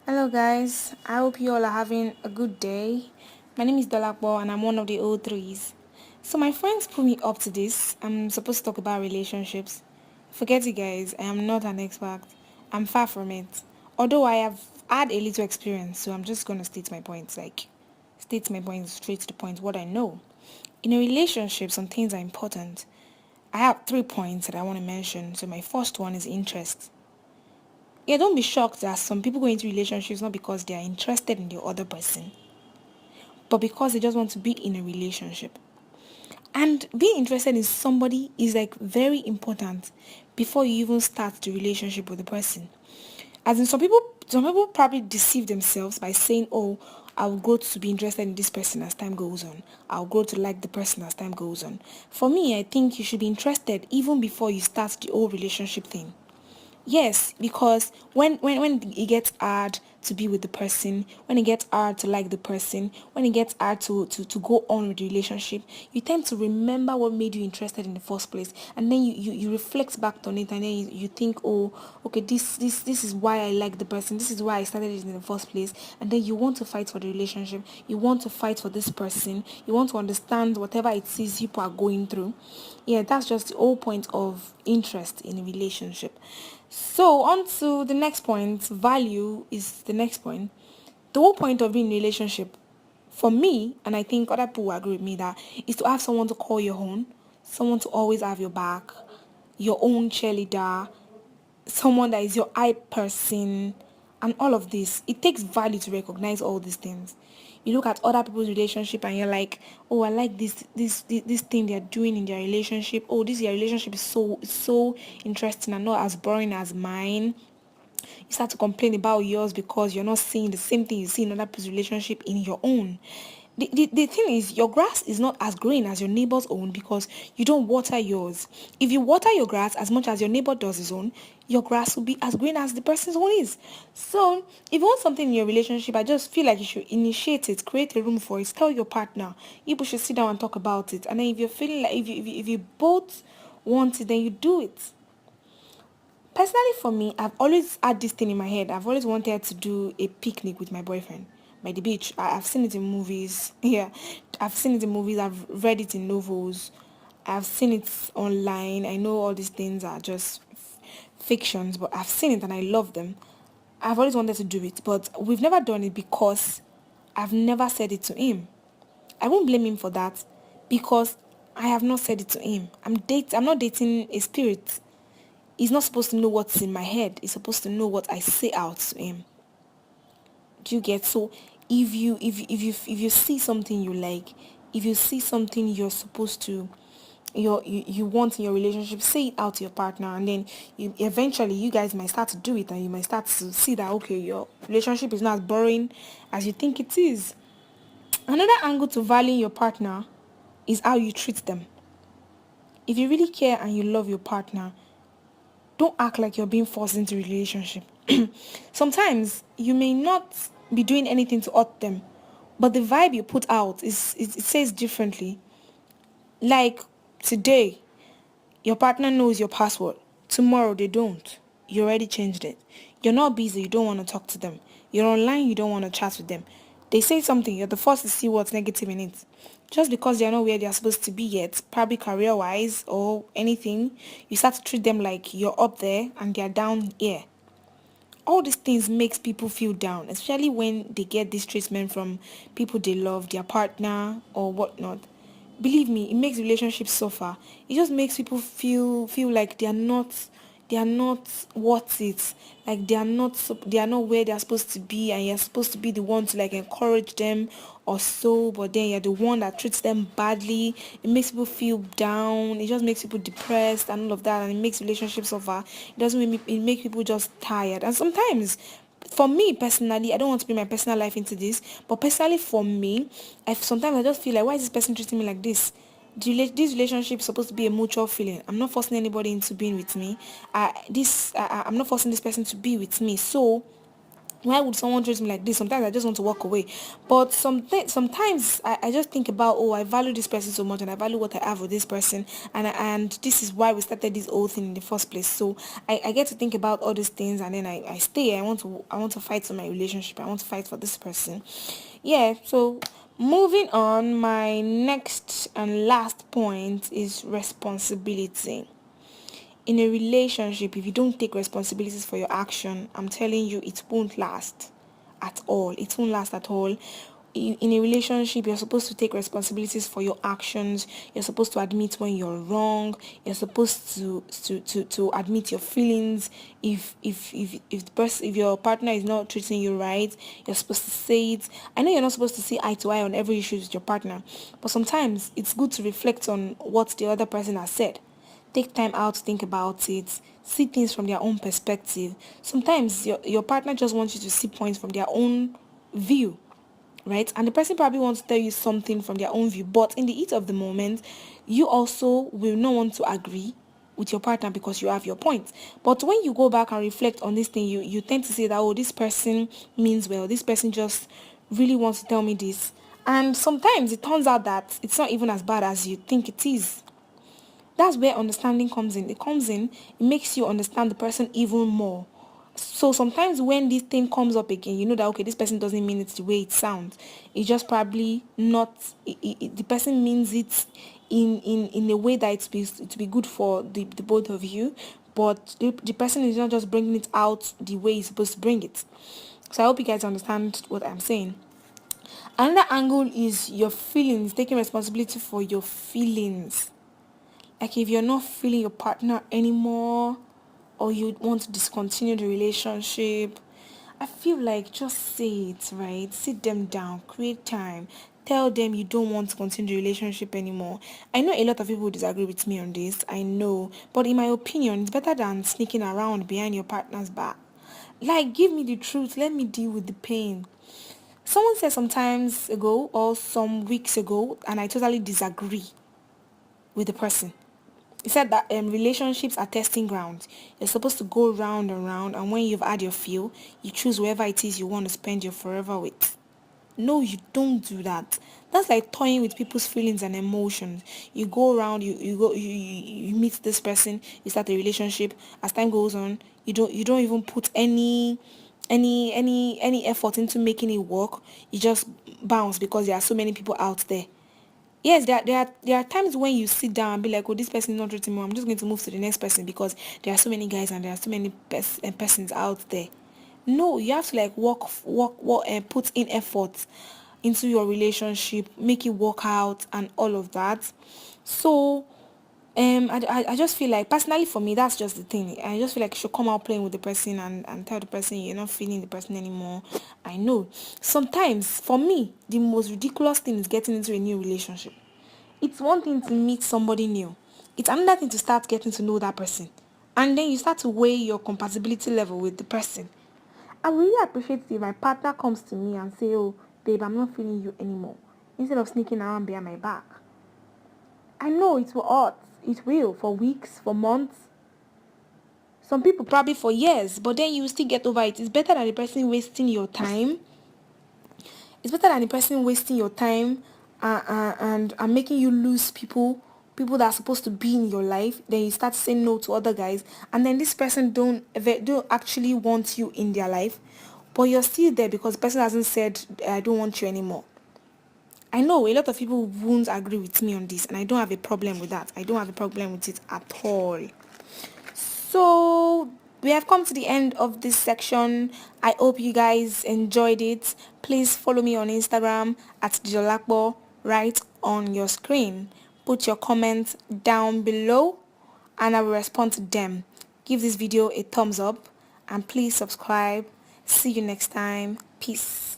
Hello guys, I hope you all are having a good day. My name is Dolakbo and I'm one of the O3s. So my friends put me up to this. I'm supposed to talk about relationships. Forget it guys, I am not an expert. I'm far from it. Although I have had a little experience, so I'm just going to state my points straight to the point, what I know. In a relationship, some things are important. I have 3 points that I want to mention. So my first one is interest. Yeah, don't be shocked that some people go into relationships not because they are interested in the other person, but because they just want to be in a relationship. And being interested in somebody is like very important before you even start the relationship with the person. As in some people probably deceive themselves by saying, "Oh, I'll grow to be interested in this person as time goes on. I'll grow to like the person as time goes on." For me, I think you should be interested even before you start the whole relationship thing. Yes, because when it gets hard to be with the person, when it gets hard to like the person, when it gets hard to go on with the relationship, you tend to remember what made you interested in the first place. And then you reflect back on it and then you think, oh, okay, this is why I like the person, this is why I started it in the first place. And then you want to fight for the relationship, you want to fight for this person, you want to understand whatever it is people are going through. Yeah, that's just the whole point of interest in a relationship. So on to the next point. Value is the next point. The whole point of being in a relationship, for me, and I think other people will agree with me, that is to have someone to call your own, someone to always have your back, your own cheerleader, someone that is your hype person, and all of this. It takes value to recognize all these things. You look at other people's relationship and you're like, oh, I like this thing they're doing in their relationship. Oh, this their relationship is so interesting and not as boring as mine. You start to complain about yours because you're not seeing the same thing you see in other people's relationship in your own. The thing is, your grass is not as green as your neighbor's own because you don't water yours. If you water your grass as much as your neighbor does his own, your grass will be as green as the person's own is. So if you want something in your relationship, I just feel like you should initiate it, create a room for it, tell your partner. You should sit down and talk about it. And then if you're feeling like if you both want it, then you do it. Personally, for me, I've always had this thing in my head. I've always wanted to do a picnic with my boyfriend by the beach. I've seen it in movies. Yeah, I've seen it in movies. I've read it in novels. I've seen it online. I know all these things are just fictions, but I've seen it and I love them. I've always wanted to do it, but we've never done it because I've never said it to him. I won't blame him for that because I have not said it to him. I'm not dating a spirit. He's not supposed to know what's in my head. He's supposed to know what I say out to him. Do you get? So if you see something you like, if you see something you're supposed to you want in your relationship, say it out to your partner, and then eventually you guys might start to do it, and you might start to see that okay, your relationship is not as boring as you think it is. Another angle to valuing your partner is how you treat them. If you really care and you love your partner, don't act like you're being forced into a relationship. Sometimes you may not be doing anything to hurt them, but the vibe you put out it says differently. Like today, your partner knows your password. Tomorrow they don't. You already changed it. You're not busy, you don't want to talk to them. You're online, you don't want to chat with them. They say something, you're the first to see what's negative in it. Just because they're not where they're supposed to be yet, probably career wise or anything, you start to treat them like you're up there and they're down here. All these things makes people feel down, especially when they get this treatment from people they love, their partner or whatnot. Believe me, it makes relationships suffer. It just makes people feel like they are not worth it. Like they are not where they're supposed to be, and you're supposed to be the one to like encourage them or so, but then you're the one that treats them badly. It makes people feel down. It just makes people depressed and all of that, and it makes relationships suffer. It doesn't make it make people just tired. And sometimes for me personally, I don't want to bring my personal life into this, but personally for me, sometimes I just feel like, why is this person treating me like this? This relationship is supposed to be a mutual feeling. I'm not forcing anybody into being with me. I'm not forcing this person to be with me. So Why would someone treat me like this? Sometimes I just want to walk away. But sometimes I just think about, oh, I value this person so much and I value what I have with this person. And this is why we started this whole thing in the first place. So I get to think about all these things, and then I stay. I want to fight for my relationship. I want to fight for this person. Yeah, so moving on, my next and last point is responsibility. In a relationship, if you don't take responsibilities for your action, I'm telling you, it won't last at all. It won't last at all. In a relationship, you're supposed to take responsibilities for your actions. You're supposed to admit when you're wrong. You're supposed to admit your feelings. If your partner is not treating you right, you're supposed to say it. I know you're not supposed to see eye to eye on every issue with your partner, but sometimes it's good to reflect on what the other person has said. Take time out to think about it. See things from their own perspective. Sometimes your partner just wants you to see points from their own view, right? And the person probably wants to tell you something from their own view, but in the heat of the moment, you also will not want to agree with your partner because you have your point. But when you go back and reflect on this thing, you tend to say that, oh, this person means well. This person just really wants to tell me this. And sometimes it turns out that it's not even as bad as you think it is. That's where understanding comes in. It makes you understand the person even more. So sometimes when this thing comes up again, you know that, okay, this person doesn't mean it the way it sounds. It's just probably not, the person means it in a way that it's be good for the both of you. But the person is not just bringing it out the way he's supposed to bring it. So I hope you guys understand what I'm saying. Another angle is your feelings, taking responsibility for your feelings. Like if you're not feeling your partner anymore, or you want to discontinue the relationship, I feel like just say it, right? Sit them down, create time, tell them you don't want to continue the relationship anymore. I know a lot of people disagree with me on this, I know, but in my opinion, it's better than sneaking around behind your partner's back. Like, give me the truth, let me deal with the pain. Someone said sometimes ago or some weeks ago, and I totally disagree with the person. He said that relationships are testing grounds. You're supposed to go round and round, and when you've had your fill, you choose whoever it is you want to spend your forever with. No, you don't do that. That's like toying with people's feelings and emotions. You go around, you meet this person, you start a relationship. As time goes on, you don't even put any effort into making it work. You just bounce because there are so many people out there. Yes, there are times when you sit down and be like, oh, this person is not treating me. I'm just going to move to the next person because there are so many guys and there are so many persons out there. No, you have to like work, and put in effort into your relationship, make it work out and all of that. So I just feel like, personally for me, that's just the thing. I just feel like you should come out playing with the person and tell the person you're not feeling the person anymore. I know. Sometimes, for me, the most ridiculous thing is getting into a new relationship. It's one thing to meet somebody new. It's another thing to start getting to know that person. And then you start to weigh your compatibility level with the person. I really appreciate it if my partner comes to me and say, oh, babe, I'm not feeling you anymore. Instead of sneaking around behind my back. I know it will hurt. It will, for weeks, for months. Some people probably for years, but then you still get over it. It's better than the person wasting your time. It's better than the person wasting your time and making you lose people that are supposed to be in your life. Then you start saying no to other guys, and then this person don't actually want you in their life, but you're still there because the person hasn't said, I don't want you anymore. I know a lot of people won't agree with me on this, and I don't have a problem with that. I don't have a problem with it at all. So we have come to the end of this section. I hope you guys enjoyed it. Please follow me on Instagram at Dijolakbo right on your screen. Put your comments down below and I will respond to them. Give this video a thumbs up and please subscribe. See you next time. Peace.